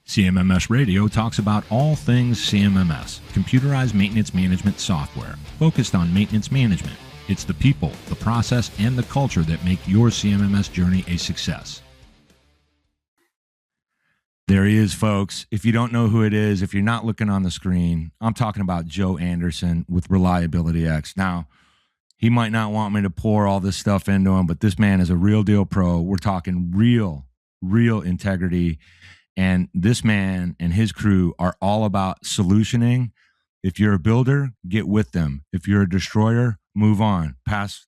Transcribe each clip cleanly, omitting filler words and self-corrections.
CMMS Radio talks about all things CMMS, computerized maintenance management software, focused on maintenance management. It's the people, the process, and the culture that make your CMMS journey a success. There he is, folks. If you don't know who it is, if you're not looking on the screen, I'm talking about Joe Anderson with ReliabilityX. Now, he might not want me to pour all this stuff into him, but this man is a real deal pro. We're talking real integrity. And this man and his crew are all about solutioning. If you're a builder, get with them. If you're a destroyer, move on. Pass,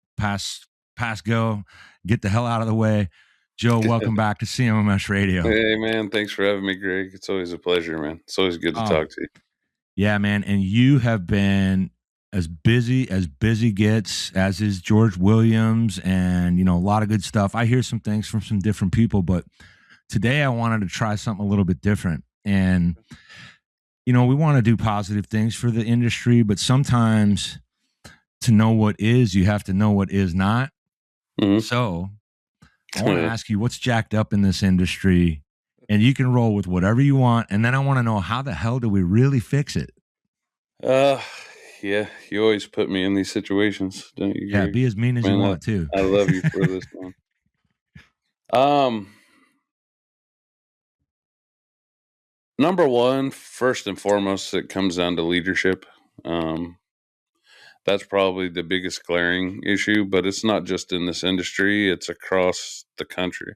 go. Get the hell out of the way. Joe, welcome back to CMMS Radio. Hey, man. Thanks for having me, Greg. It's always a pleasure, man. It's always good to talk to you. Yeah, man. And you have been as busy gets, as is George Williams, and, a lot of good stuff. I hear some things from some different people, but today I wanted to try something a little bit different. And, we want to do positive things for the industry, but sometimes to know what is, you have to know what is not. Mm-hmm. So I want to ask you what's jacked up in this industry, and you can roll with whatever you want. And then I want to know, how the hell do we really fix it? Yeah, you always put me in these situations, don't you? Yeah, be as mean as you want too. I love you for this one. Number one, first and foremost, it comes down to leadership. That's probably the biggest glaring issue, but it's not just in this industry. It's across the country,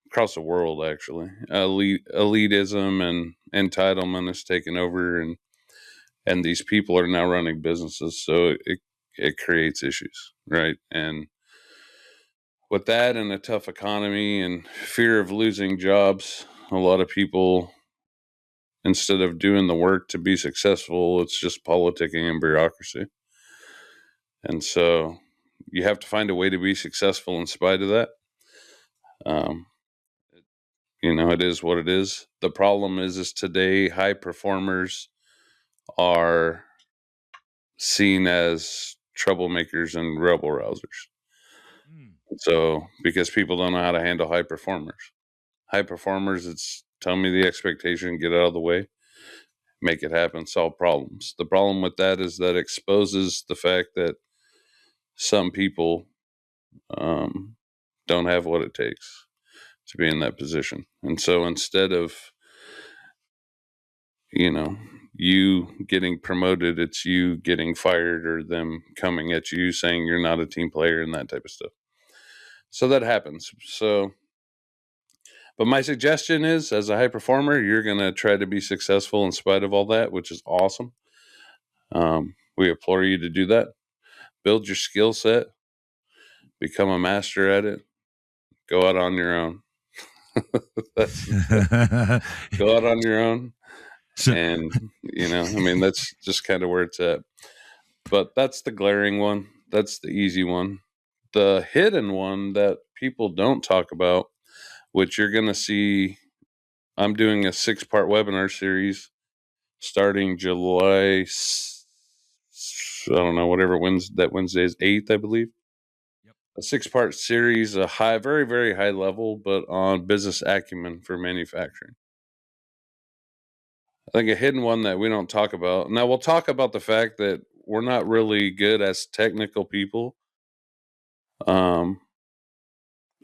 across the world, actually. Elitism and entitlement has taken over, and these people are now running businesses. So it creates issues, right? And with that and a tough economy and fear of losing jobs, a lot of people, instead of doing the work to be successful, it's just politicking and bureaucracy. And so you have to find a way to be successful in spite of that. It is what it is. The problem is today high performers are seen as troublemakers and rebel rousers. So because people don't know how to handle high performers. High performers, it's tell me the expectation, get out of the way, make it happen, solve problems. The problem with that is that exposes the fact that some people don't have what it takes to be in that position. And so instead of, you getting promoted, it's you getting fired or them coming at you saying you're not a team player and that type of stuff. So that happens. But my suggestion is, as a high performer, you're going to try to be successful in spite of all that, which is awesome. We implore you to do that. Build your skill set. Become a master at it. Go out on your own. Go out on your own. And, that's just kind of where it's at. But that's the glaring one. That's the easy one. The hidden one that people don't talk about, which you're going to see, I'm doing a 6-part webinar series starting July, I don't know, whatever Wednesday is 8th, I believe. Yep. A 6-part series, a very, very high level, but on business acumen for manufacturing. I think a hidden one that we don't talk about. Now, we'll talk about the fact that we're not really good as technical people.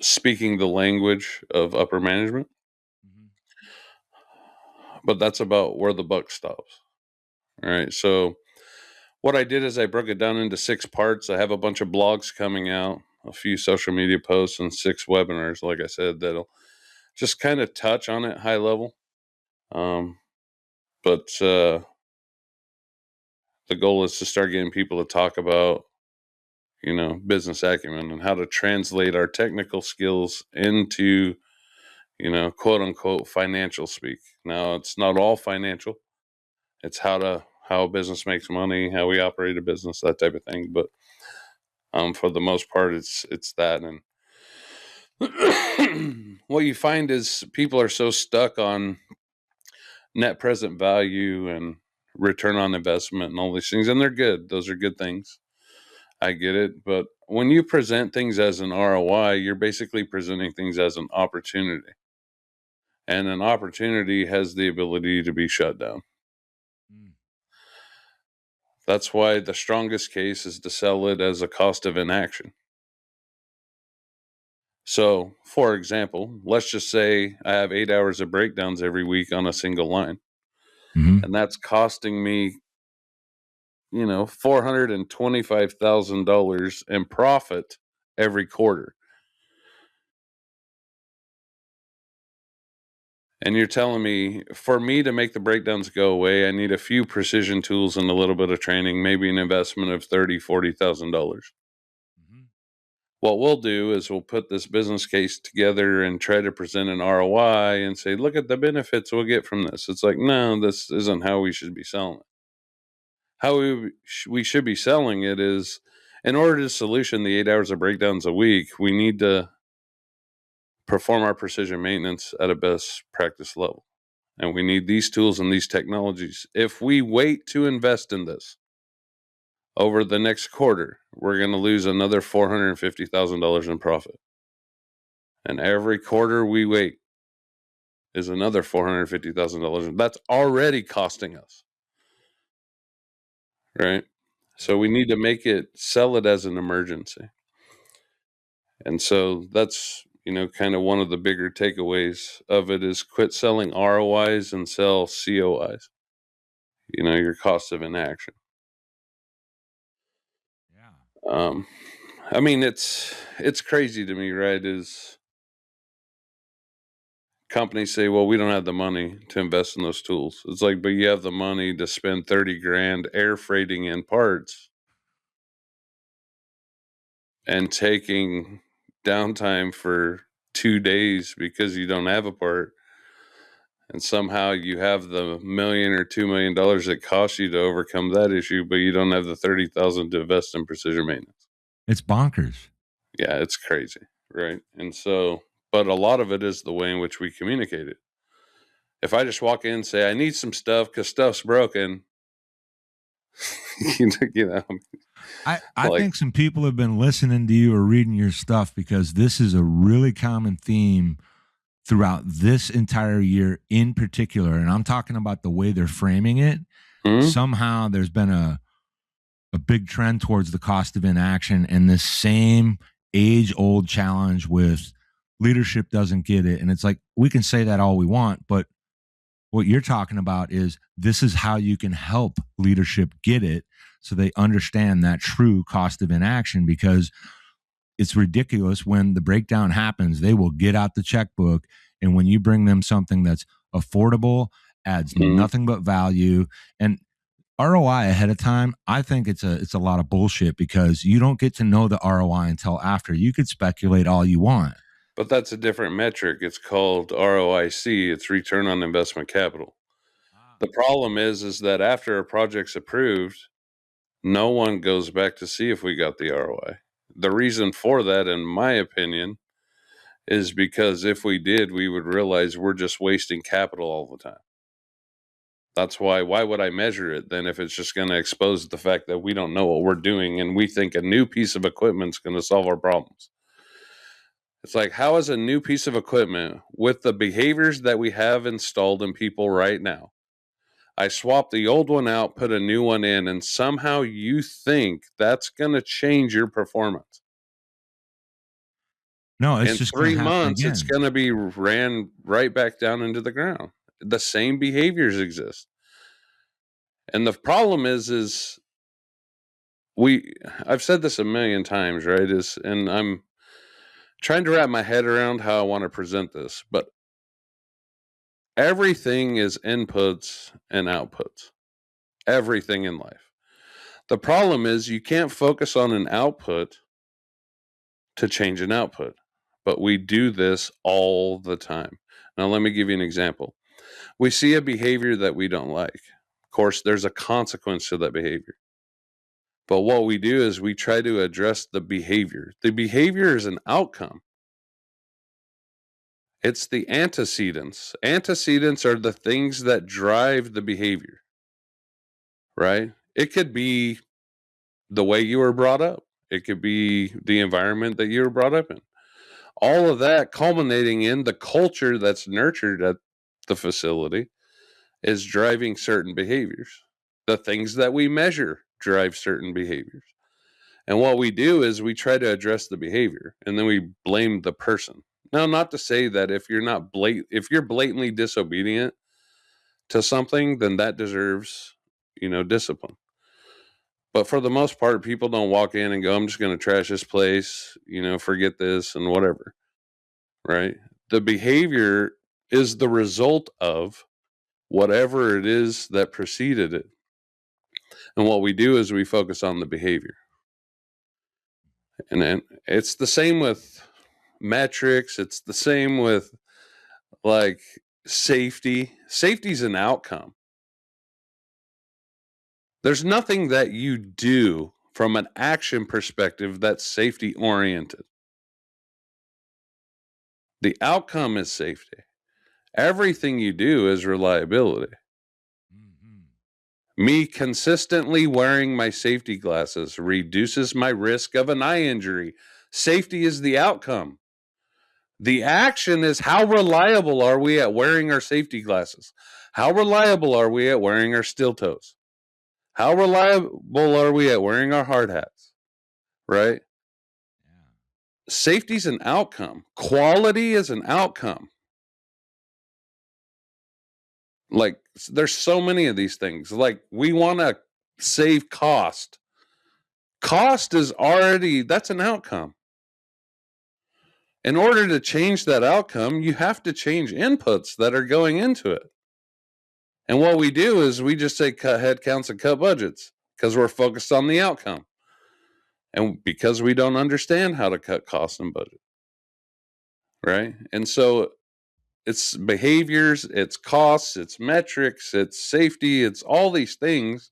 Speaking the language of upper management. But that's about where the buck stops. All right. So what I did is I broke it down into 6 parts. I have a bunch of blogs coming out, a few social media posts, and 6 webinars, like I said, that'll just kind of touch on it high level. But the goal is to start getting people to talk about, business acumen and how to translate our technical skills into, quote unquote, financial speak. Now, it's not all financial. It's how a business makes money, how we operate a business, that type of thing. But for the most part, it's that. And what you find is people are so stuck on net present value and return on investment and all these things, and they're good. Those are good things. I get it. But when you present things as an ROI, you're basically presenting things as an opportunity. and an opportunity has the ability to be shut down. That's why the strongest case is to sell it as a cost of inaction. So, for example, let's just say I have 8 hours of breakdowns every week on a single line. And that's costing me, $425,000 in profit every quarter. And you're telling me, for me to make the breakdowns go away, I need a few precision tools and a little bit of training, maybe an investment of $30,000, $40,000. What we'll do is we'll put this business case together and try to present an ROI and say, look at the benefits we'll get from this. It's like, no, this isn't how we should be selling it. How we should be selling it is, in order to solution the 8 hours of breakdowns a week, we need to perform our precision maintenance at a best practice level. And we need these tools and these technologies. If we wait to invest in this over the next quarter, we're going to lose another $450,000 in profit. And every quarter we wait is another $450,000. That's already costing us. Right? So we need to sell it as an emergency. And so that's, kind of one of the bigger takeaways of it is quit selling ROIs and sell COIs. Your cost of inaction. Yeah. I mean, it's crazy to me, right? Is companies say, well, we don't have the money to invest in those tools. It's like, but you have the money to spend 30 grand air freighting in parts and taking downtime for 2 days because you don't have a part. And somehow you have the $1 million or $2 million that costs you to overcome that issue, but you don't have the 30,000 to invest in precision maintenance. It's bonkers. Yeah, it's crazy, right? And so, but a lot of it is the way in which we communicate it. If I just walk in and say, I need some stuff because stuff's broken, I think some people have been listening to you or reading your stuff because this is a really common theme throughout this entire year in particular. And I'm talking about the way they're framing it. Mm-hmm. Somehow there's been a big trend towards the cost of inaction and this same age-old challenge with leadership doesn't get it. And it's like, we can say that all we want, but what you're talking about is this is how you can help leadership get it so they understand that true cost of inaction, because it's ridiculous when the breakdown happens, they will get out the checkbook. And when you bring them something that's affordable, adds nothing but value, and ROI ahead of time, I think it's a lot of bullshit because you don't get to know the ROI until after. You could speculate all you want. But that's a different metric. It's called ROIC. It's return on investment capital. The problem is that after a project's approved, no one goes back to see if we got the ROI. The reason for that, in my opinion, is because if we did, we would realize we're just wasting capital all the time. That's why would I measure it then if it's just going to expose the fact that we don't know what we're doing and we think a new piece of equipment is going to solve our problems? It's like, how is a new piece of equipment with the behaviors that we have installed in people right now? I swap the old one out, put a new one in, and somehow you think that's going to change your performance. No, it's just 3 months, it's going to be ran right back down into the ground. The same behaviors exist. And the problem is I've said this a million times, right? And I'm trying to wrap my head around how I want to present this, but everything is inputs and outputs. Everything in life. The problem is you can't focus on an output to change an output, but we do this all the time. Now, let me give you an example. We see a behavior that we don't like. Of course, there's a consequence to that behavior. But what we do is we try to address the behavior. The behavior is an outcome. It's the antecedents. Antecedents are the things that drive the behavior, right? It could be the way you were brought up. It could be the environment that you were brought up in. All of that culminating in the culture that's nurtured at the facility is driving certain behaviors. The things that we measure drive certain behaviors. And what we do is we try to address the behavior and then we blame the person. Now, not to say that if you're blatantly disobedient to something, then that deserves, discipline. But for the most part, people don't walk in and go, I'm just going to trash this place, forget this and whatever. Right? The behavior is the result of whatever it is that preceded it. And what we do is we focus on the behavior. And then it's the same with metrics. It's the same with like safety. Safety's an outcome. There's nothing that you do from an action perspective that's safety oriented. The outcome is safety. Everything you do is reliability. Me consistently wearing my safety glasses reduces my risk of an eye injury. Safety is the outcome. The action is how reliable are we at wearing our safety glasses? How reliable are we at wearing our steel toes? How reliable are we at wearing our hard hats? Right? Safety's an outcome. Quality is an outcome. Like, there's so many of these things. Like, we want to save cost. Cost is that's an outcome. In order to change that outcome, you have to change inputs that are going into it. And what we do is we just say cut headcounts and cut budgets because we're focused on the outcome. And because we don't understand how to cut costs and budget. Right? And so it's behaviors, it's costs, it's metrics, it's safety, it's all these things.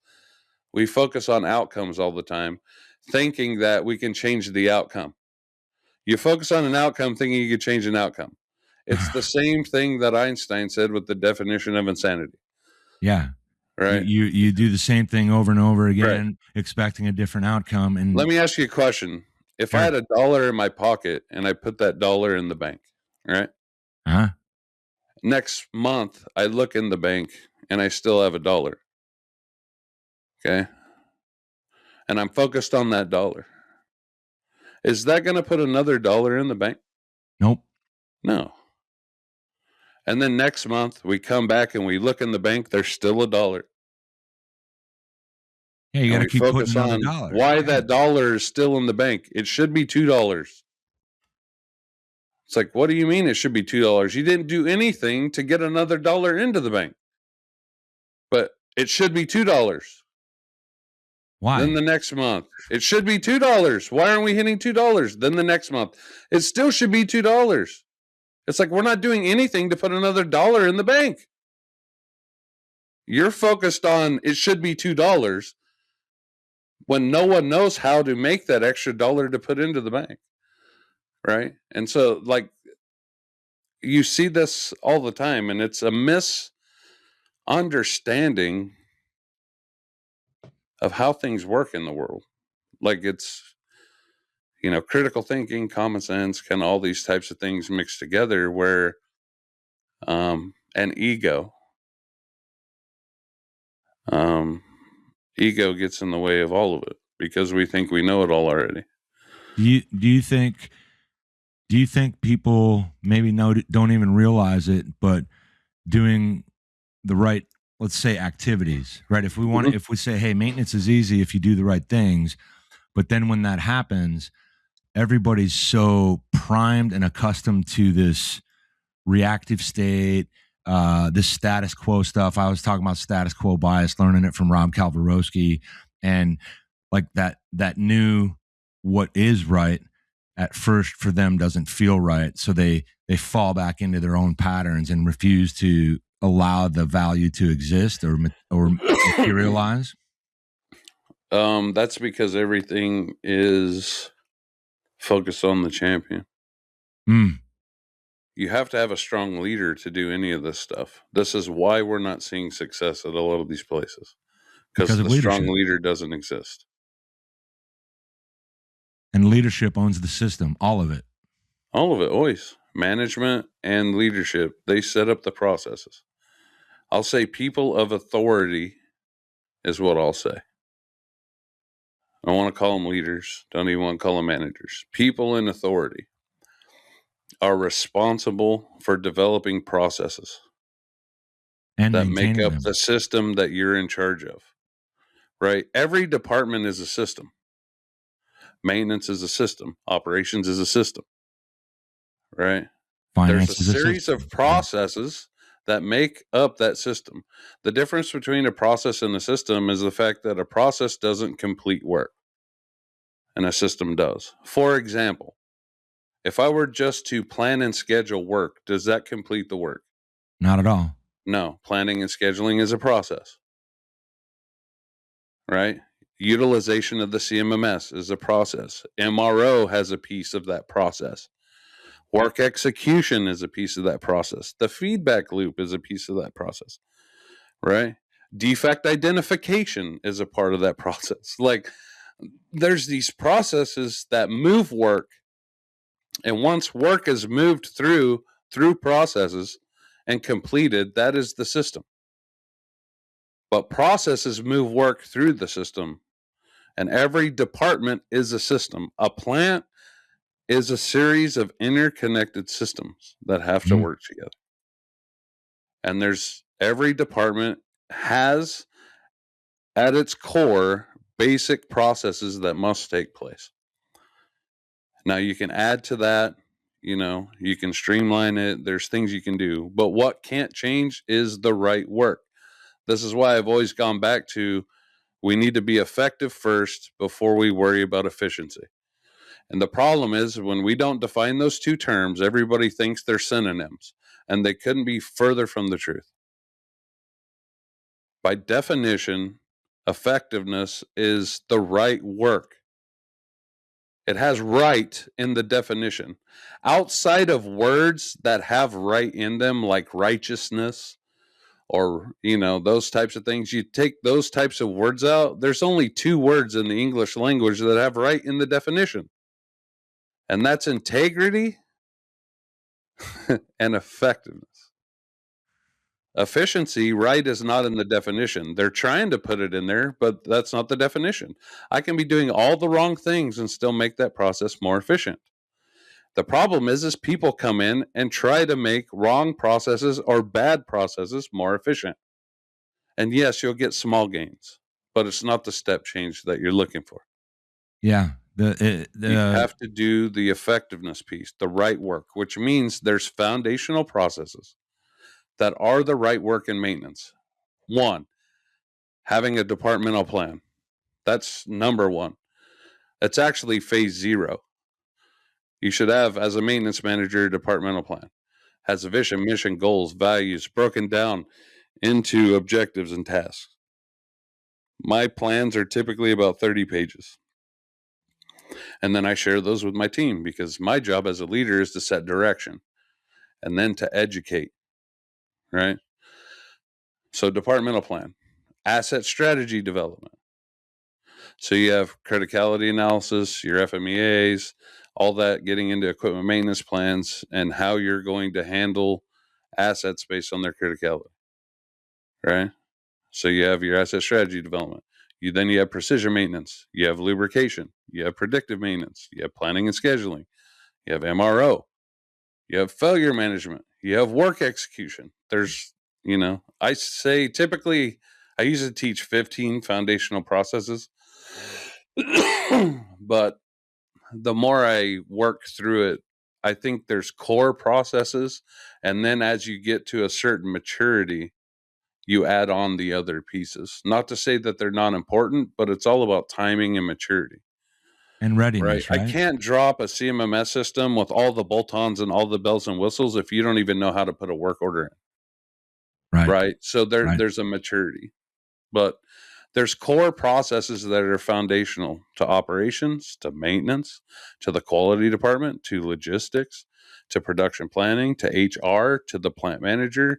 We focus on outcomes all the time, thinking that we can change the outcome. You focus on an outcome thinking you can change an outcome. It's the same thing that Einstein said with the definition of insanity. Yeah. Right. You do the same thing over and over again, expecting a different outcome. And let me ask you a question. If I had $1 in my pocket and I put that $1 in the bank, right? Huh? Next month, I look in the bank and I still have $1. Okay. And I'm focused on that $1. Is that going to put another $1 in the bank? Nope. No. And then next month we come back and we look in the bank, there's still $1. Yeah, you got to keep putting another $1. Why that $1 is still in the bank? It should be $2. It's like, what do you mean it should be $2? You didn't do anything to get another $1 into the bank. But it should be $2. Why? Then the next month, it should be $2. Why aren't we hitting $2? Then the next month, it still should be $2. It's like we're not doing anything to put another $1 in the bank. You're focused on it should be $2 when no one knows how to make that extra $1 to put into the bank. Right? And so, like, you see this all the time, and it's a misunderstanding of how things work in the world. Like, it's, critical thinking, common sense, kind of all these types of things mixed together where an ego gets in the way of all of it because we think we know it all already. Do you think people maybe don't even realize it, but doing the right, let's say, activities, right? If we say, hey, maintenance is easy if you do the right things, but then when that happens, everybody's so primed and accustomed to this reactive state, this status quo stuff. I was talking about status quo bias, learning it from Rob Kalvarowski, and like that new what is right at first for them doesn't feel right, so they fall back into their own patterns and refuse to allow the value to exist or materialize. That's because everything is focused on the champion. You have to have a strong leader to do any of this stuff. This is why we're not seeing success at a lot of these places, because the strong leader doesn't exist. And leadership owns the system, all of it. All of it, always. Management and leadership, they set up the processes. I'll say people of authority is what I'll say. I don't want to call them leaders. Don't even want to call them managers. People in authority are responsible for developing processes and that make maintaining up them. the system that you're in charge of, right? Every department is a system. Maintenance is a system. Operations is a system, right? There's a Finance is a series system. of processes that make up that system. The difference between a process and a system is the fact that a process doesn't complete work and a system does. For example, if I were just to plan and schedule work, does that complete the work? Not at all. No. Planning and scheduling is a process, right? Utilization of the CMMS is a process. MRO has a piece of that process. Work execution is a piece of that process. The feedback loop is a piece of that process, right? Defect identification is a part of that process. Like, there's these processes that move work, and once work is moved through processes and completed, that is the system. But processes move work through the system, and every department is a system. A plant is a series of interconnected systems that have to work together. And there's every department has at its core basic processes that must take place. Now you can add to that, you can streamline it. There's things you can do, but what can't change is the right work. This is why I've always gone back to, we need to be effective first before we worry about efficiency. And the problem is when we don't define those two terms, everybody thinks they're synonyms, and they couldn't be further from the truth. By definition, effectiveness is the right work. It has right in the definition. Outside of words that have right in them, like righteousness or, those types of things, you take those types of words out, there's only two words in the English language that have right in the definition. And that's integrity and effectiveness. Efficiency, right, is not in the definition. They're trying to put it in there, but that's not the definition. I can be doing all the wrong things and still make that process more efficient. The problem is people come in and try to make wrong processes or bad processes more efficient. And yes, you'll get small gains, but it's not the step change that you're looking for. Yeah. You have to do the effectiveness piece, the right work, which means there's foundational processes that are the right work in maintenance. One, having a departmental plan. That's number one. That's actually phase 0. You should have, as a maintenance manager, a departmental plan. Has a vision, mission, goals, values, broken down into objectives and tasks. My plans are typically about 30 pages. And then I share those with my team because my job as a leader is to set direction and then to educate, right? So departmental plan, asset strategy development. So you have criticality analysis, your FMEAs, all that, getting into equipment maintenance plans and how you're going to handle assets based on their criticality, right? So you have your asset strategy development. Then you have precision maintenance. You have lubrication. You have predictive maintenance. You have planning and scheduling. You have MRO. You have failure management. You have work execution. There's, I say typically I usually teach 15 foundational processes. But the more I work through it, I think there's core processes. And then as you get to a certain maturity, you add on the other pieces. Not to say that they're not important, but it's all about timing and maturity. And readiness, right? I can't drop a CMMS system with all the bolt-ons and all the bells and whistles if you don't even know how to put a work order in. Right. So there's a maturity. But there's core processes that are foundational to operations, to maintenance, to the quality department, to logistics, to production planning, to HR, to the plant manager,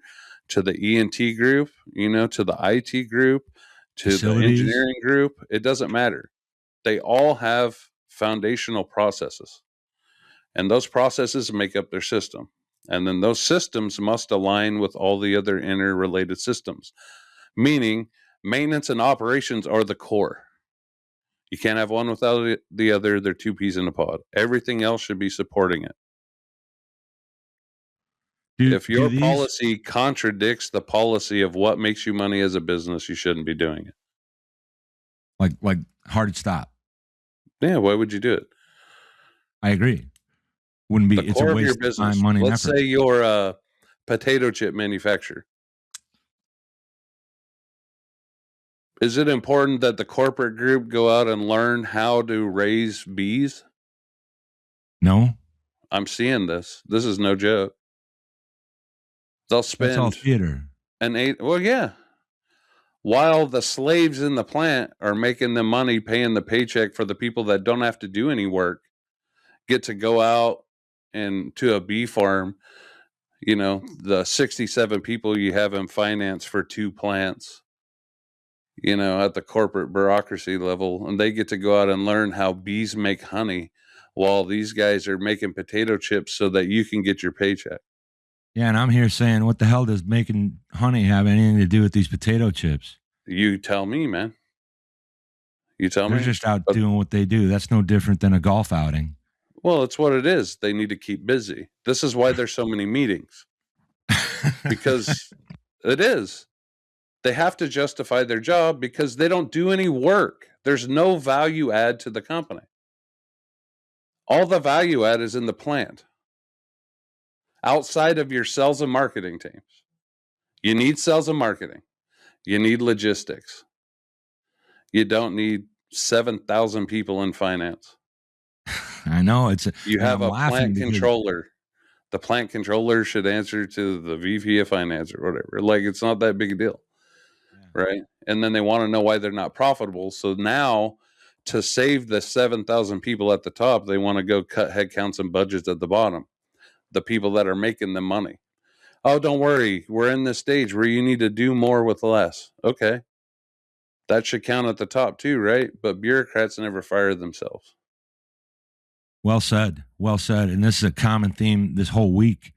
to the E&T group, to the IT group, to Facilities. the engineering group. It doesn't matter. They all have foundational processes. And those processes make up their system. And then those systems must align with all the other interrelated systems, meaning maintenance and operations are the core. You can't have one without the other. They're two peas in a pod. Everything else should be supporting it. If your policy contradicts the policy of what makes you money as a business, you shouldn't be doing it. Like hard stop. Yeah, why would you do it? I agree. Wouldn't be. The It's core a of your waste of business. time, money, and Let's effort. say you're a potato chip manufacturer. Is it important that the corporate group go out and learn how to raise bees? No. I'm seeing this. This is no joke. They'll spend That's all theater. Well, yeah. While the slaves in the plant are making the money, paying the paycheck for the people that don't have to do any work, get to go out and to a bee farm. You know, the 67 people you have in finance for 2 plants, you know, at the corporate bureaucracy level, and they get to go out and learn how bees make honey while these guys are making potato chips so that you can get your paycheck. Yeah, and I'm here saying, what the hell does making honey have anything to do with these potato chips? You tell me, man. You tell me. They're just out doing what they do. That's no different than a golf outing. Well, it's what it is. They need to keep busy. This is why there's so many meetings. Because it is. They have to justify their job because they don't do any work. There's no value add to the company. All the value add is in the plant. Outside of your sales and marketing teams. You need sales and marketing. You need logistics. You don't need 7,000 people in finance. I know. You have a plant controller. The plant controller should answer to the VP of finance or whatever. Like, it's not that big a deal. Yeah. Right? And then they want to know why they're not profitable. So now, to save the 7,000 people at the top, they want to go cut headcounts and budgets at the bottom. The people that are making the money. Oh, don't worry. We're in this stage where you need to do more with less. Okay. That should count at the top too, right? But bureaucrats never fire themselves. Well said. Well said. And this is a common theme this whole week.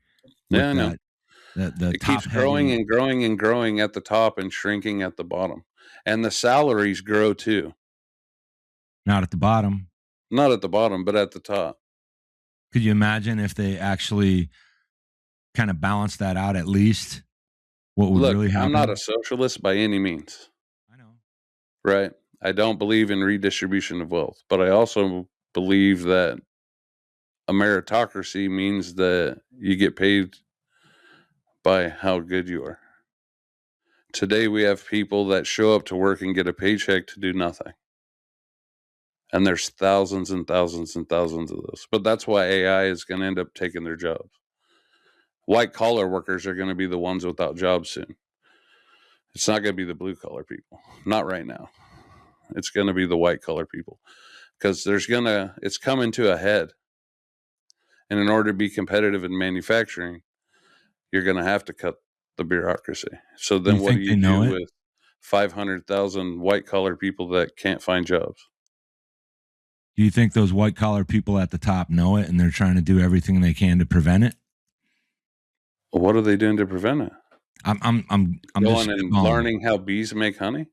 Yeah, I know. It keeps growing and growing and growing at the top and shrinking at the bottom. And the salaries grow too. Not at the bottom. Not at the bottom, but at the top. Could you imagine if they actually kind of balance that out at least? What would really happen? I'm not a socialist by any means. I know. Right? I don't believe in redistribution of wealth, but I also believe that a meritocracy means that you get paid by how good you are. Today we have people that show up to work and get a paycheck to do nothing. And there's thousands and thousands and thousands of those. But that's why AI is going to end up taking their jobs. White collar workers are going to be the ones without jobs soon. It's not going to be the blue collar people. Not right now. It's going to be the white collar people. Because it's coming to a head. And in order to be competitive in manufacturing, you're going to have to cut the bureaucracy. So then what do you do with 500,000 white collar people that can't find jobs? Do you think those white collar people at the top know it and they're trying to do everything they can to prevent it? What are they doing to prevent it? I'm going and learning how bees make honey.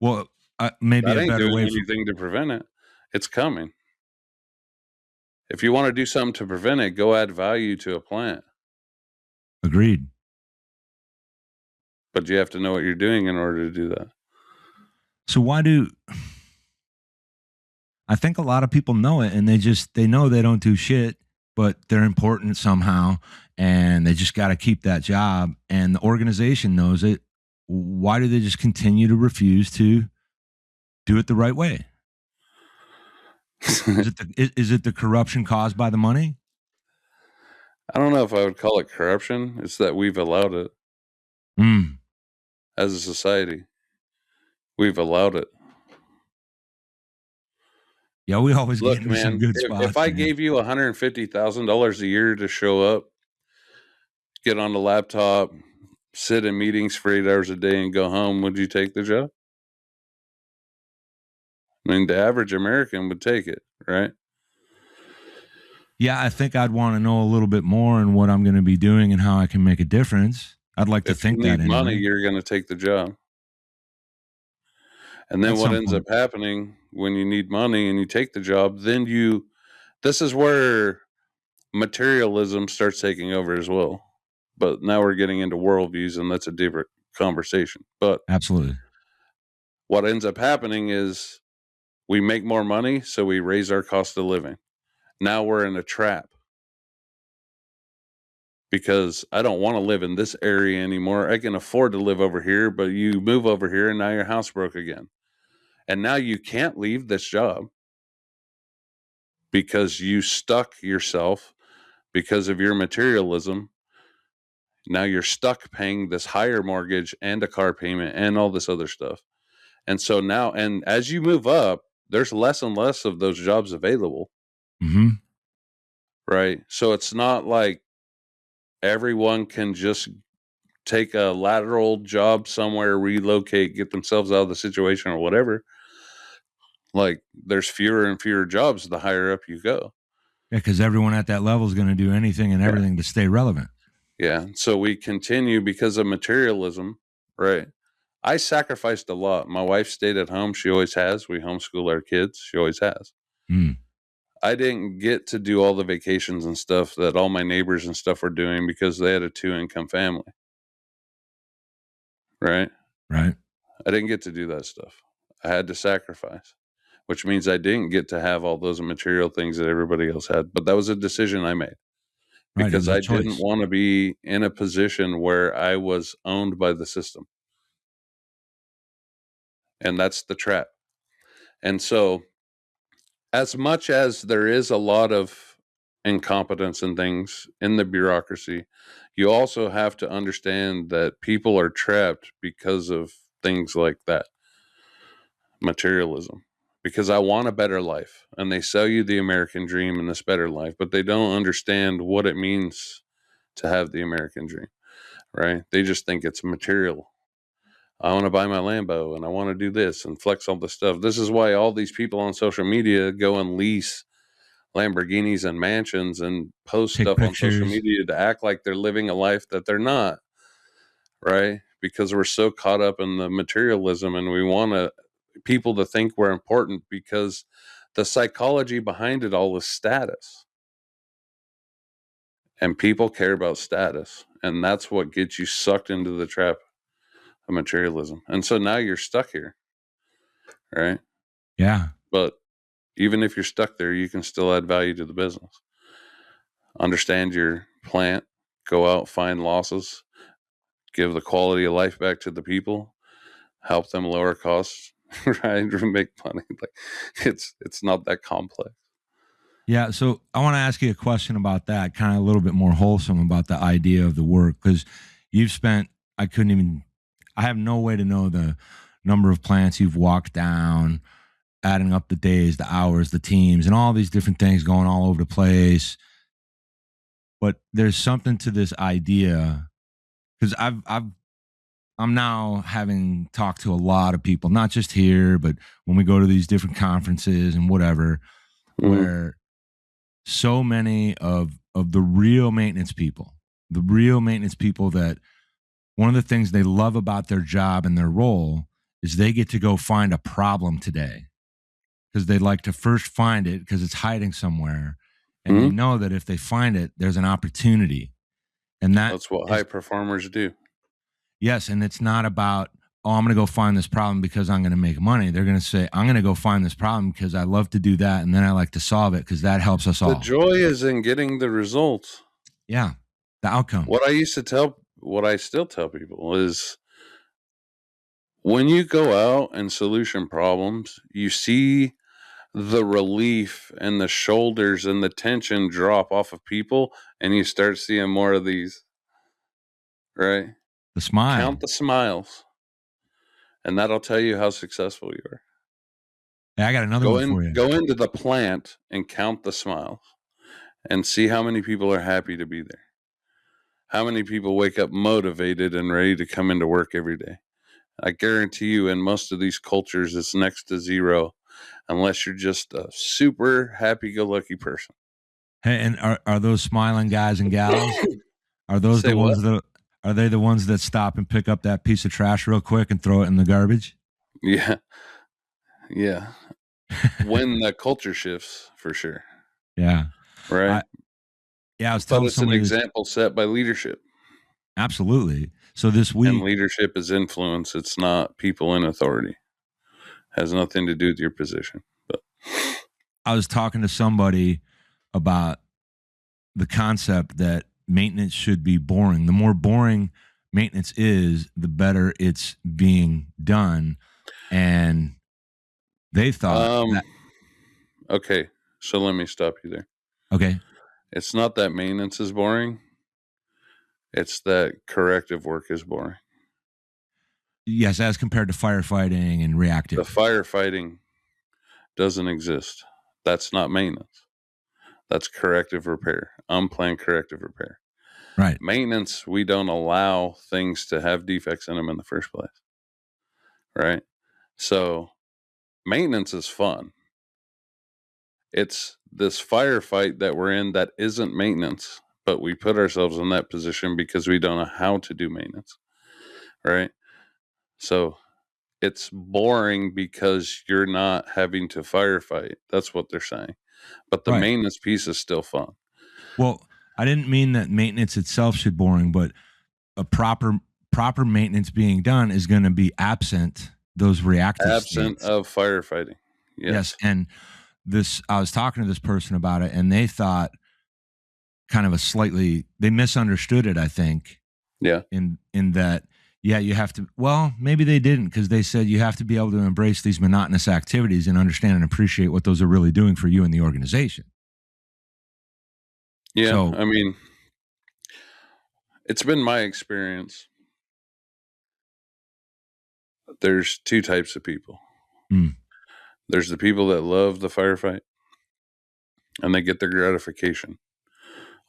Well, maybe that a better way. Anything to prevent it. It's coming. If you want to do something to prevent it, go add value to a plant. Agreed. But you have to know what you're doing in order to do that. So I think a lot of people know it and they know they don't do shit, but they're important somehow and they just got to keep that job and the organization knows it. Why do they just continue to refuse to do it the right way? Is it the corruption caused by the money? I don't know if I would call it corruption. It's that we've allowed it. As a society. We've allowed it. Yeah, we always get into some good spots. If I gave you $150,000 a year to show up, get on the laptop, sit in meetings for 8 hours a day and go home, would you take the job? I mean, the average American would take it, right? Yeah, I think I'd want to know a little bit more on what I'm going to be doing and how I can make a difference. I'd like to If you think that need money, anyway. you're going to take the job. And then At what some ends up point. happening when you need money and you take the job, this is where materialism starts taking over as well. But now we're getting into worldviews, and that's a different conversation. But Absolutely. what ends up happening is we make more money, so we raise our cost of living. Now we're in a trap because I don't want to live in this area anymore. I can afford to live over here, but you move over here and now your house broke again. And now you can't leave this job because you stuck yourself because of your materialism. Now you're stuck paying this higher mortgage and a car payment and all this other stuff. And so now, and as you move up, there's less and less of those jobs available. Mm-hmm. Right. So it's not like everyone can just take a lateral job somewhere, relocate, get themselves out of the situation or whatever. Like there's fewer and fewer jobs the higher up you go. Yeah, because everyone at that level is going to do anything and Yeah. everything to stay relevant. Yeah. So we continue because of materialism. Right. I sacrificed a lot. My wife stayed at home. She always has. We homeschool our kids. She always has. Mm. I didn't get to do all the vacations and stuff that all my neighbors and stuff were doing because they had a 2-income family. Right. Right. I didn't get to do that stuff. I had to sacrifice, which means I didn't get to have all those material things that everybody else had. But that was a decision I made Right. It because was a I didn't choice. want to be in a position where I was owned by the system. And that's the trap. And so, as much as there is a lot of incompetence and things in the bureaucracy, you also have to understand that people are trapped because of things like that materialism. Because I want a better life, and they sell you the American dream and this better life, but they don't understand what it means to have the American dream, right? They just think it's material. I want to buy my Lambo and I want to do this and flex all this stuff. This is why all these people on social media go and lease Lamborghinis and mansions and post Take stuff on social pictures. media to act like they're living a life that they're not, right? Because we're so caught up in the materialism and we want people to think we're important because the psychology behind it all is status. And people care about status. And that's what gets you sucked into the trap of materialism. And so now you're stuck here, right? Yeah. But even if you're stuck there, you can still add value to the business. Understand your plant, go out, find losses, give the quality of life back to the people, help them lower costs, right? Make money. Like it's not that complex. Yeah. So I want to ask you a question about that, kind of a little bit more wholesome about the idea of the work, because you've spent, I have no way to know the number of plants you've walked down, adding up the days, the hours, the teams, and all these different things going all over the place. But there's something to this idea because I'm now having talked to a lot of people, not just here, but when we go to these different conferences and whatever, Mm-hmm. where so many of the real maintenance people, that one of the things they love about their job and their role is they get to go find a problem today because they like to first find it because it's hiding somewhere. And they Mm-hmm. know that if they find it, there's an opportunity. And that That's what high is, performers do. yes. And it's not about, oh, I'm going to go find this problem because I'm going to make money. They're going to say, I'm going to go find this problem because I love to do that. And then I like to solve it because that helps us The all. joy is in getting the results. Yeah. The outcome. What I still tell people is when you go out and solution problems, you see the relief and the shoulders and the tension drop off of people, and you start seeing more of these, right? The smile. Count the smiles, and that'll tell you how successful you are. Hey, I got another one for you. Go into the plant and count the smiles and see how many people are happy to be there. How many people wake up motivated and ready to come into work every day? I guarantee you, in most of these cultures, it's next to zero, unless you're just a super happy go lucky person. Hey, and are those smiling guys and gals? Are those Say the what? ones that are they the ones that stop and pick up that piece of trash real quick and throw it in the garbage? Yeah, yeah. When the culture shifts, for sure, Yeah. right? I yeah, I was But telling it's an somebody this. example set by leadership, Absolutely. So this and week leadership is influence. It's not people in authority. Has nothing to do with your position. But I was talking to somebody about the concept that maintenance should be boring. The more boring maintenance is, the better it's being done. And they thought um, that, okay. So let me stop you there. okay, It's not that maintenance is boring. It's that corrective work is boring. yes, as compared to firefighting and The reactive. firefighting doesn't exist. That's not maintenance. That's corrective repair, unplanned corrective repair. Right. Maintenance, we don't allow things to have defects in them in the first place, right? So maintenance is fun. It's this firefight that we're in that isn't maintenance, but we put ourselves in that position because we don't know how to do maintenance, right? So it's boring because you're not having to firefight. That's what they're saying. But the Right. maintenance piece is still fun. Well, I didn't mean that maintenance itself should boring, but a proper maintenance being done is going to be absent those reactive Absent states. of firefighting. Yes, Yes. and this I was talking to this person about it, and they thought kind of a slightly they misunderstood it. I think Yeah. in that yeah you have to well maybe they didn't because they said you have to be able to embrace these monotonous activities and understand and appreciate what those are really doing for you and the organization. Yeah. So I mean, it's been my experience. There's two types of people. mm, There's the people that love the firefight and they get their gratification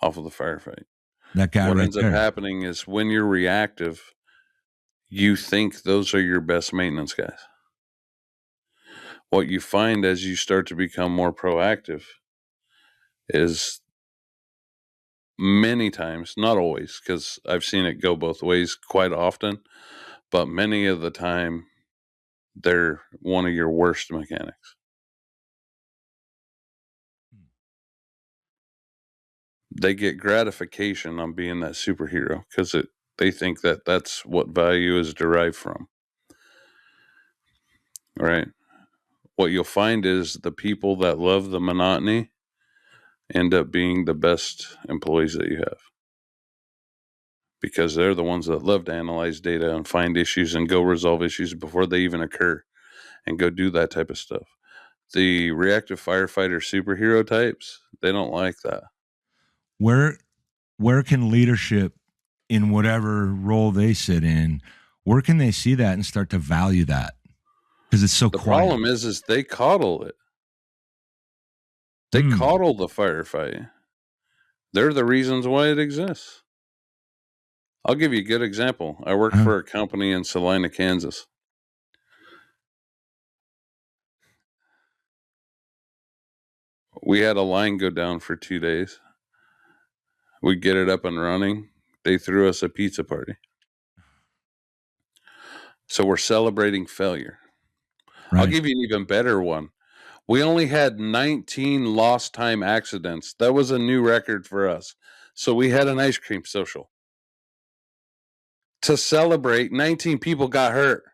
off of the firefight. that guy What right ends up there. happening is when you're reactive, you think those are your best maintenance guys. What you find as you start to become more proactive is many times, not always, because I've seen it go both ways quite often, but many of the time, they're one of your worst mechanics. They get gratification on being that superhero because they think that that's what value is derived from, right? What you'll find is the people that love the monotony end up being the best employees that you have because they're the ones that love to analyze data and find issues and go resolve issues before they even occur and go do that type of stuff. The reactive firefighter superhero types, they don't like that. where where can leadership in whatever role they sit in, where can they see that and start to value that because it's so The quiet. problem is they coddle it. They coddle the firefight. They're the reasons why it exists. I'll give you a good example. I worked Uh, for a company in Salina, Kansas. We had a line go down for 2 days. We get it up and running. They threw us a pizza party. So we're celebrating failure. I'll right. give you an even better one. We only had 19 lost time accidents. That was a new record for us. So we had an ice cream social. To celebrate, 19 people got hurt.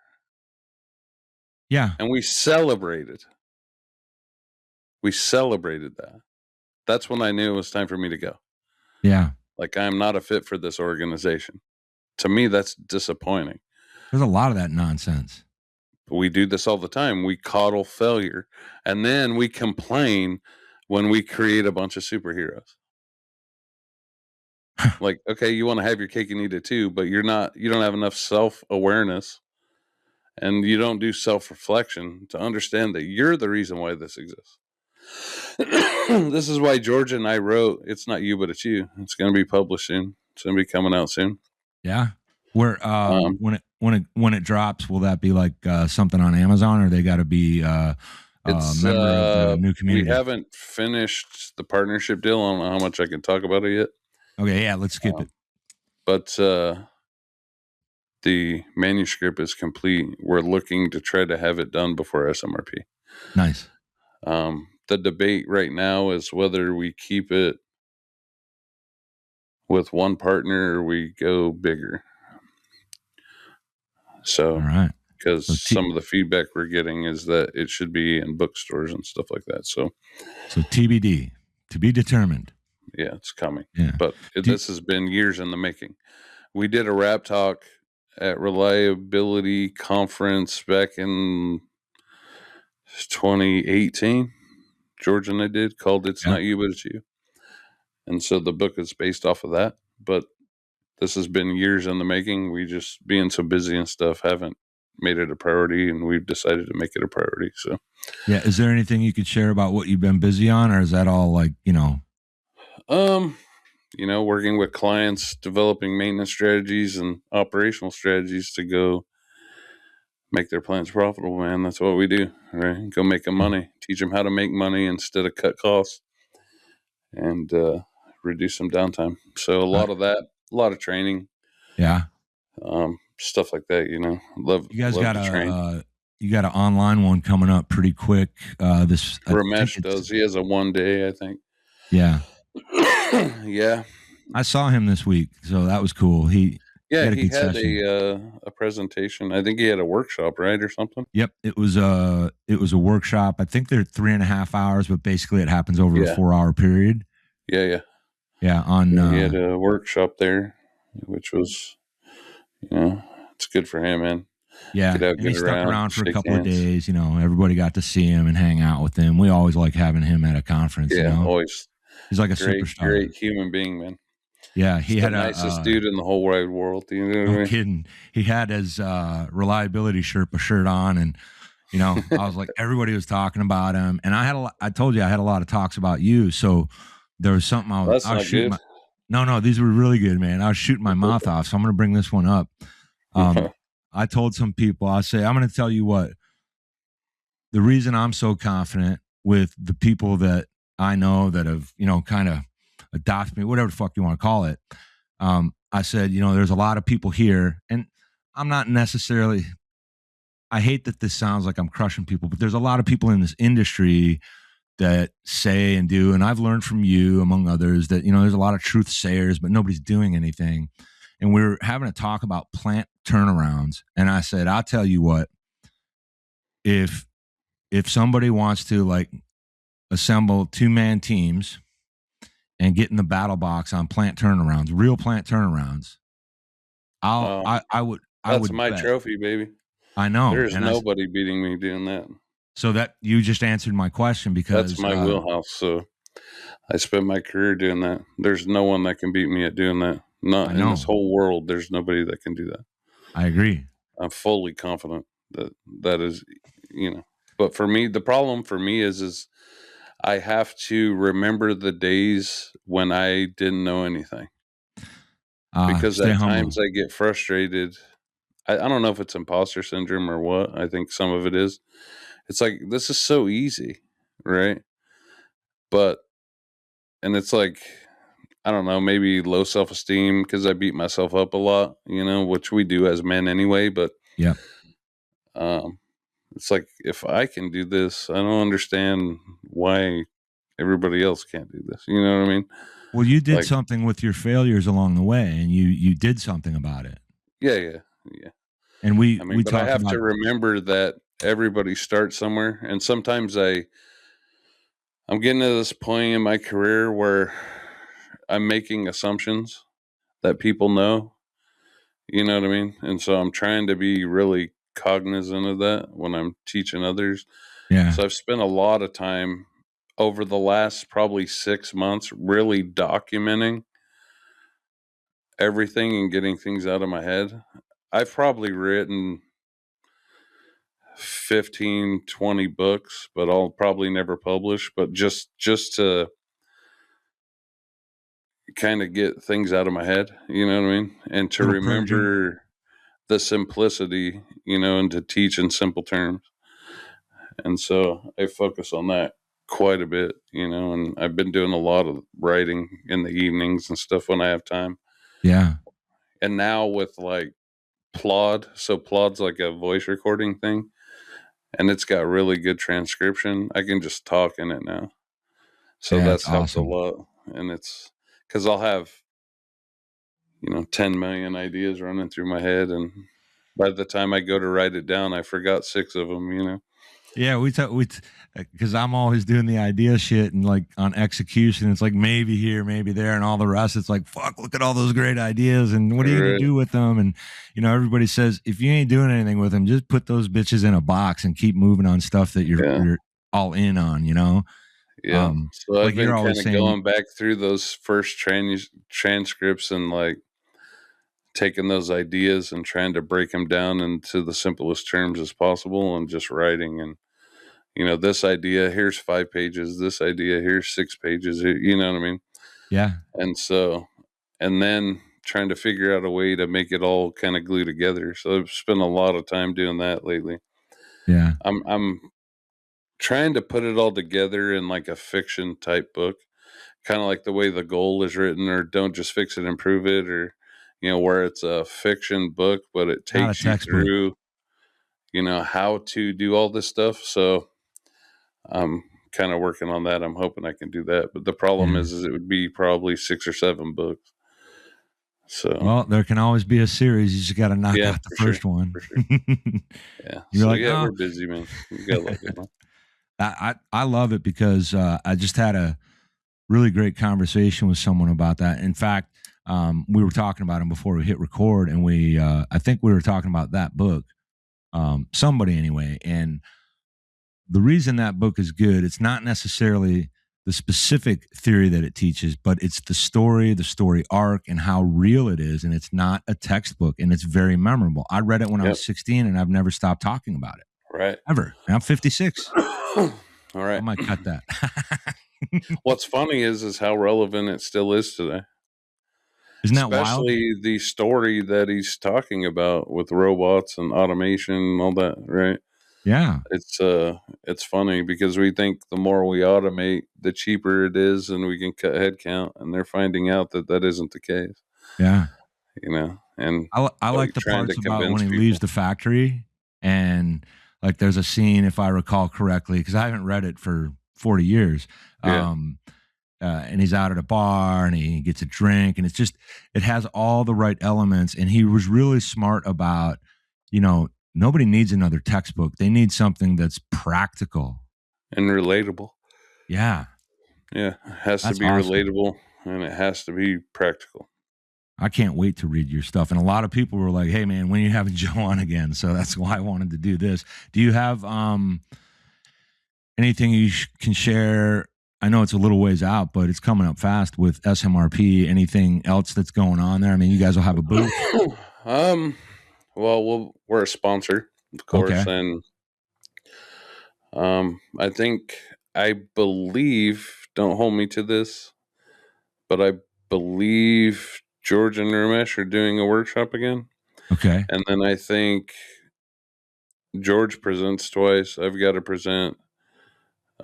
Yeah. And we celebrated. We celebrated that. That's when I knew it was time for me to go. Yeah. Like, I'm not a fit for this organization. To me, that's disappointing. There's a lot of that nonsense. We do this all the time. We coddle failure, and then we complain when we create a bunch of superheroes. Like, okay, you want to have your cake and eat it too, but you don't have enough self-awareness and you don't do self-reflection to understand that you're the reason why this exists. This is why Georgia and I wrote It's Not You, But It's You. It's going to be published soon. It's going to be coming out soon. Yeah. Where Um, when it drops, will that be like something on Amazon, or they got to be member of the new We community. haven't finished the partnership deal. I don't know how much I can talk about it yet. Okay, yeah, let's skip it. But the manuscript is complete. We're looking to try to have it done before SMRP. Nice. The debate right now is whether we keep it with one partner or we go bigger. So, all right, because some of the feedback we're getting is that it should be in bookstores and stuff like that. So TBD, to be determined. Yeah, it's coming. Yeah, but this has been years in the making. We did a rap talk at Reliability Conference back in 2018. George and I did, called "It's Not You, But It's You," and so the book is based off of that. But this has been years in the making. We just, being so busy and stuff, haven't made it a priority, and we've decided to make it a priority. So, yeah, is there anything you could share about what you've been busy on, or is that all working with clients, developing maintenance strategies and operational strategies to go make their plants profitable, man. That's what we do, right? Go make them money, teach them how to make money instead of cut costs, and reduce some downtime. So a lot of that, a lot of training, stuff like that. Love. You guys love got to train. You got an online one coming up pretty quick. This Ramesh does. He has a 1 day, I think. Yeah. Yeah. I saw him this week, so that was cool. He had a presentation. I think he had a workshop, right, or something. Yep, it was a workshop. I think they're 3.5 hours, but basically it happens over a 4-hour period. Yeah. He had a workshop there, which was, it's good for him, man. Yeah, and he stuck around for a couple of days. Everybody got to see him and hang out with him. We always like having him at a conference. Yeah, always. He's like a superstar. Great human being, man. Yeah, he had the nicest dude in the whole wide world. You know what I mean? Kidding. He had his reliability shirt on, and I was like, everybody was talking about him, and I told you I had a lot of talks about you, so there was something I was shooting. No, these were really good, man. I was shooting my mouth off, so I'm going to bring this one up. I told some people, I'm going to tell you what, the reason I'm so confident with the people that I know that have, kind of adopted me, whatever the fuck you want to call it. I said, there's a lot of people here, and I'm not necessarily, I hate that this sounds like I'm crushing people, but there's a lot of people in this industry that say and do, and I've learned from you, among others, that, there's a lot of truth sayers, but nobody's doing anything. And we were having a talk about plant turnarounds. And I said, I'll tell you what, if somebody wants to assemble 2-man teams and get in the battle box on plant turnarounds, real plant turnarounds, I would. That's my trophy, baby. I know. There's nobody beating me doing that. So that you just answered my question, because that's my wheelhouse. So I spent my career doing that. There's no one that can beat me at doing that. Not in this whole world. There's nobody that can do that. I agree. I'm fully confident that is, but for me, the problem for me is I have to remember the days when I didn't know anything, because at times I get frustrated. I don't know if it's imposter syndrome or what. I think some of it is. It's like, this is so easy, right? And it's like, I don't know, maybe low self-esteem because I beat myself up a lot, which we do as men anyway. But yeah, it's like, if I can do this, I don't understand why everybody else can't do this. You know what I mean? Well, you did something with your failures along the way, and you did something about it. Yeah. And but I have to remember that everybody starts somewhere, and sometimes I'm getting to this point in my career where I'm making assumptions that people know. You know what I mean? And so I'm trying to be really cognizant of that when I'm teaching others. Yeah. So I've spent a lot of time over the last probably 6 months really documenting everything and getting things out of my head. I've probably written 15, 20 books, but I'll probably never publish, but just to kind of get things out of my head, you know what I mean? And to remember the simplicity, and to teach in simple terms. And so I focus on that quite a bit, and I've been doing a lot of writing in the evenings and stuff when I have time. Yeah. And now with like Plod, so Plod's like a voice recording thing, and it's got really good transcription. I can just talk in it now. So Yeah, it's that's helped a awesome. lot. And it's because I'll have, 10 million ideas running through my head. And by the time I go to write it down, I forgot 6 of them. Yeah, because I'm always doing the idea shit and like on execution, it's like maybe here, maybe there, and all the rest. It's like fuck, look at all those great ideas, and what are you gonna Right. do with them? And everybody says if you ain't doing anything with them, just put those bitches in a box and keep moving on stuff that you're Yeah. you're all in on. Yeah. So I've Like been you're kind always of saying, going back through those first transcripts and like taking those ideas and trying to break them down into the simplest terms as possible and just writing. And this idea, here's 5 pages, this idea, here's 6 pages, you know what I mean? yeah, And so, and then trying to figure out a way to make it all kind of glue together. So I've spent a lot of time doing that lately. yeah, I'm trying to put it all together in like a fiction type book, kind of like the way The Goal is written, or Don't Just Fix It, Improve It, or where it's a fiction book, but it not a takes you textbook. through, how to do all this stuff. So I'm kind of working on that. I'm hoping I can do that. But the problem Yeah. is it would be probably 6 or 7 books. So Well, there can always be a series. You just got to knock yeah, out the for sure, first one. for sure. Yeah. You're So like, yeah, oh, we're busy, man. We got a lot going on. I love it because I just had a really great conversation with someone about that. In fact, we were talking about him before we hit record, and I think we were talking about that book, somebody anyway. And the reason that book is good, it's not necessarily the specific theory that it teaches, but it's the story arc, and how real it is. And it's not a textbook, and it's very memorable. I read it when I Yep. was 16, and I've never stopped talking about it Right. ever. And I'm 56. All I right. might cut that. What's funny is how relevant it still is today. Isn't that wild? Especially the story that he's talking about with robots and automation and all that, right? Yeah. It's funny because we think the more we automate, the cheaper it is, and we can cut headcount, and they're finding out that that isn't the case, Yeah. and I so like he's the trying to parts about when convince he leaves people. the factory, and like there's a scene, if I recall correctly, because I haven't read it for 40 years. Yeah, And he's out at a bar and he gets a drink, and it has all the right elements. And he was really smart about, nobody needs another textbook. They need something that's practical. and relatable. Yeah. Yeah, it has to That's be awesome. relatable, and it has to be practical. I can't wait to read your stuff. And a lot of people were like, "Hey, man, when are you having Joe on again?" So that's why I wanted to do this. Do you have anything you can share? I know it's a little ways out, but it's coming up fast with SMRP. Anything else that's going on there? I mean, you guys will have a booth. um, well, we're a sponsor, of course, Okay. and I think I believe. Don't hold me to this, but I believe George and Ramesh are doing a workshop again. Okay. And then I think George presents twice. I've got to present.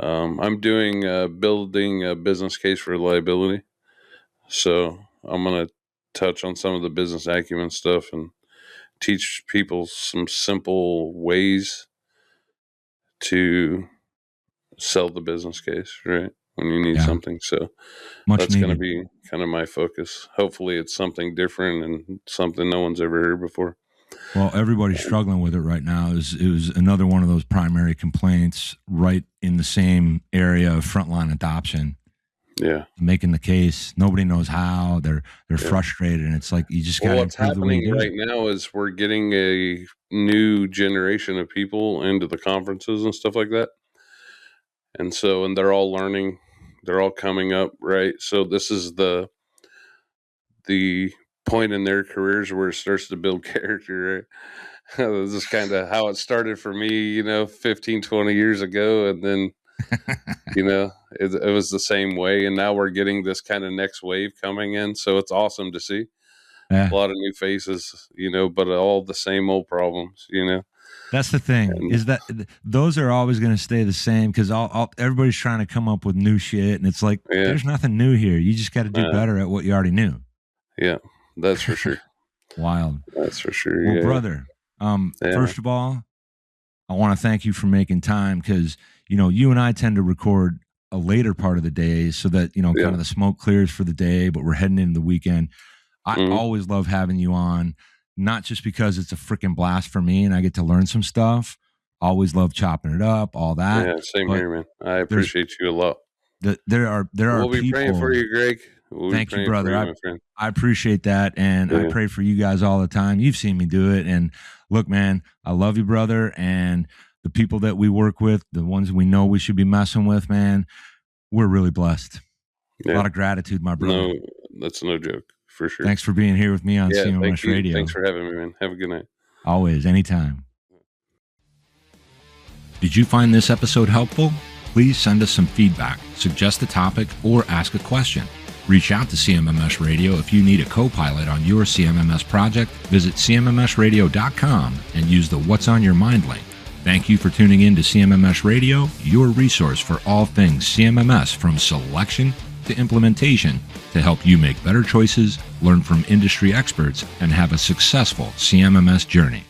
I'm doing building a business case for reliability. So I'm going to touch on some of the business acumen stuff and teach people some simple ways to sell the business case, right? When you need Yeah. something. So Much that's going to needed. be kind of my focus. Hopefully, it's something different and something no one's ever heard before. Well, everybody's struggling with it right now. It was another one of those primary complaints right in the same area of frontline adoption. Yeah. Making the case, nobody knows how. They're Yeah. frustrated, and it's like you just got Well, to what's improve the way you happening do right it. now is we're getting a new generation of people into the conferences and stuff like that. And they're all learning, they're all coming up, right? So this is the point in their careers where it starts to build character, right? This is kind of how it started for me, 15, 20 years ago. And then, it was the same way. And now we're getting this kind of next wave coming in. So it's awesome to see Yeah. a lot of new faces, but all the same old problems. That's the thing, And, is that those are always going to stay the same, because everybody's trying to come up with new shit, and it's like, yeah, there's nothing new here. You just got to do better at what you already knew. yeah, that's for sure. Wild. That's for sure. Well, Yeah, brother, yeah, first of all, I want to thank you for making time, because, you and I tend to record a later part of the day so that, yeah. kind of the smoke clears for the day, but we're heading into the weekend. I always love having you on, not just because it's a freaking blast for me and I get to learn some stuff. Always love chopping it up, all that. Yeah, same But here, man. I there's appreciate you a lot. there are We'll be praying for people. you, Greg. We'll be Thank you, praying for brother. you, my friend. I appreciate that, and I Yeah, pray for you guys all the time. You've seen me do it, and look, man, I love you, brother, and the people that we work with, the ones we know we should be messing with, man, we're really blessed. A yeah. lot of gratitude, my brother. No, that's no joke, for sure. Thanks for being here with me on Yeah, thank CMMS you. Radio. Thanks for having me, man. Have a good night. Always, anytime. Did you find this episode helpful? Please send us some feedback, suggest a topic, or ask a question. Reach out to CMMS Radio if you need a co-pilot on your CMMS project. Visit CMMSradio.com and use the What's on Your Mind link. Thank you for tuning in to CMMS Radio, your resource for all things CMMS, from selection to implementation, to help you make better choices, learn from industry experts, and have a successful CMMS journey.